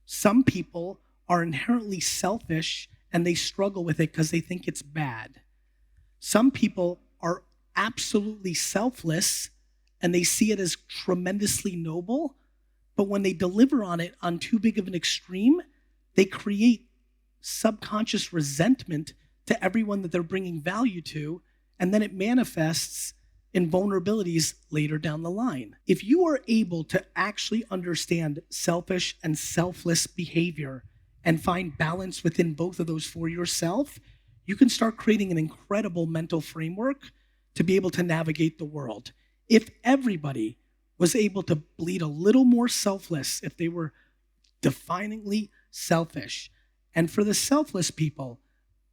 Some people are inherently selfish and they struggle with it because they think it's bad. Some people are absolutely selfless and they see it as tremendously noble, but when they deliver on it on too big of an extreme, they create subconscious resentment to everyone that they're bringing value to, and then it manifests in vulnerabilities later down the line. If you are able to actually understand selfish and selfless behavior and find balance within both of those for yourself, you can start creating an incredible mental framework to be able to navigate the world. If everybody was able to bleed a little more selfless, if they were definingly selfish, and for the selfless people,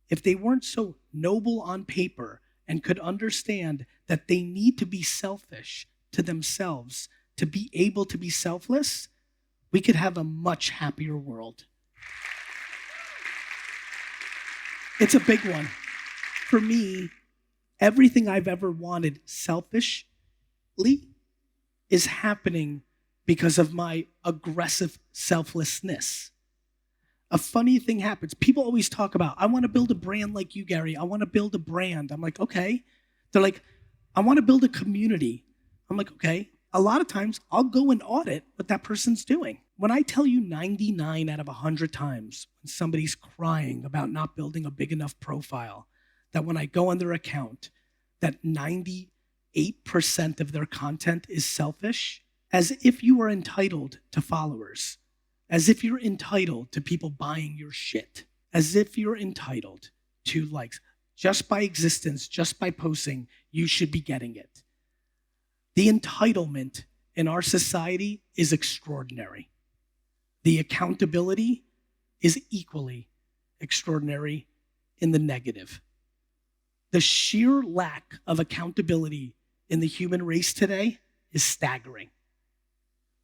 if they weren't so noble on paper and could understand that they need to be selfish to themselves to be able to be selfless, we could have a much happier world. It's a big one. For me, everything I've ever wanted selfishly is happening because of my aggressive selflessness. A funny thing happens. People always talk about, I want to build a brand like you, Gary. I want to build a brand. I'm like, okay. They're like, I want to build a community. I'm like, okay. A lot of times I'll go and audit what that person's doing. When I tell you 99 out of 100 times when somebody's crying about not building a big enough profile, that when I go on their account, that 98% of their content is selfish, as if you are entitled to followers. As if you're entitled to people buying your shit. As if you're entitled to likes. Just by existence, just by posting, you should be getting it. The entitlement in our society is extraordinary. The accountability is equally extraordinary in the negative. The sheer lack of accountability in the human race today is staggering.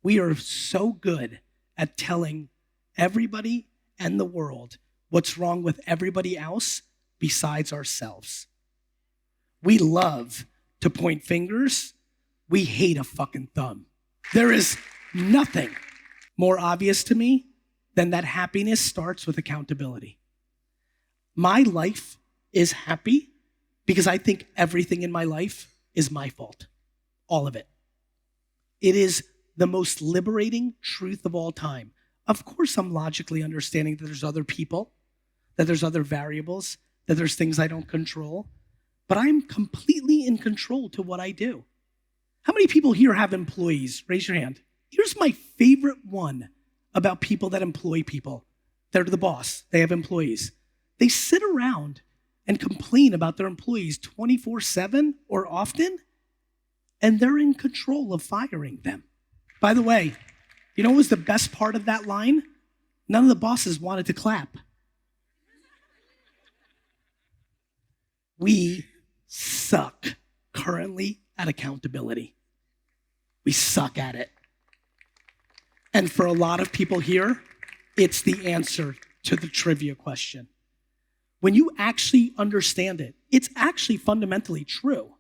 We are so good at telling everybody and the world what's wrong with everybody else besides ourselves. We love to point fingers. We hate a fucking thumb. There is nothing more obvious to me than that happiness starts with accountability. My life is happy because I think everything in my life is my fault. All of it. It is the most liberating truth of all time. Of course, I'm logically understanding that there's other people, that there's other variables, that there's things I don't control, but I'm completely in control to what I do. How many people here have employees? Raise your hand. Here's my favorite one about people that employ people. They're the boss. They have employees. They sit around and complain about their employees 24/7 or often, and they're in control of firing them. By the way, you know what was the best part of that line? None of the bosses wanted to clap. We suck currently at accountability. We suck at it. And for a lot of people here, it's the answer to the trivia question. When you actually understand it, it's actually fundamentally true.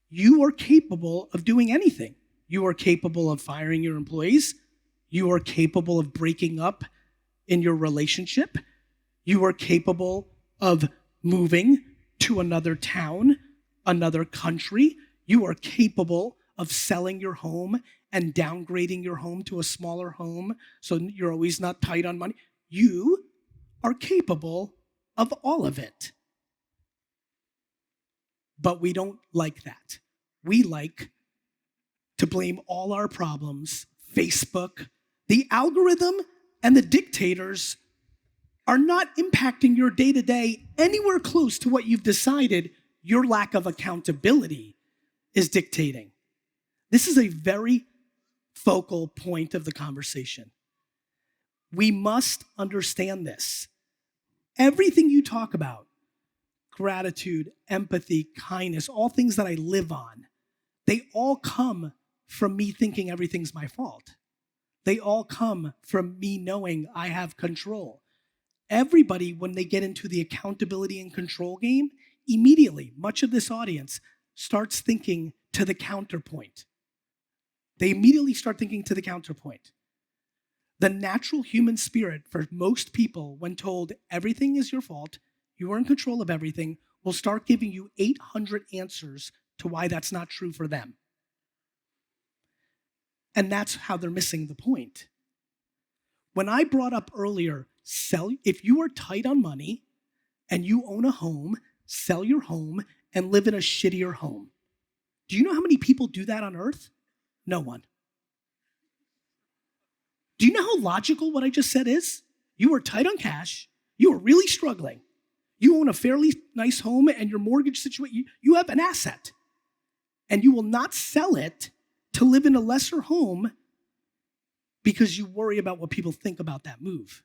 You are capable of doing anything. You are capable of firing your employees. You are capable of breaking up in your relationship. You are capable of moving to another town, another country. You are capable of selling your home and downgrading your home to a smaller home so you're always not tight on money. You are capable of all of it. But we don't like that. We like to blame all our problems. Facebook, the algorithm, and the dictators are not impacting your day-to-day anywhere close to what you've decided your lack of accountability is dictating. This is a very focal point of the conversation. We must understand this. Everything you talk about, gratitude, empathy, kindness, all things that I live on, they all come from me thinking everything's my fault. They all come from me knowing I have control. Everybody, when they get into the accountability and control game, immediately, much of this audience starts thinking to the counterpoint. They immediately start thinking to the counterpoint. The natural human spirit for most people, when told everything is your fault, you are in control of everything, will start giving you 800 answers to why that's not true for them. And that's how they're missing the point. When I brought up earlier, if you are tight on money and you own a home, sell your home and live in a shittier home. Do you know how many people do that on earth? No one. Do you know how logical what I just said is? You are tight on cash. You are really struggling. You own a fairly nice home and your mortgage situation, you have an asset. And you will not sell it to live in a lesser home because you worry about what people think about that move.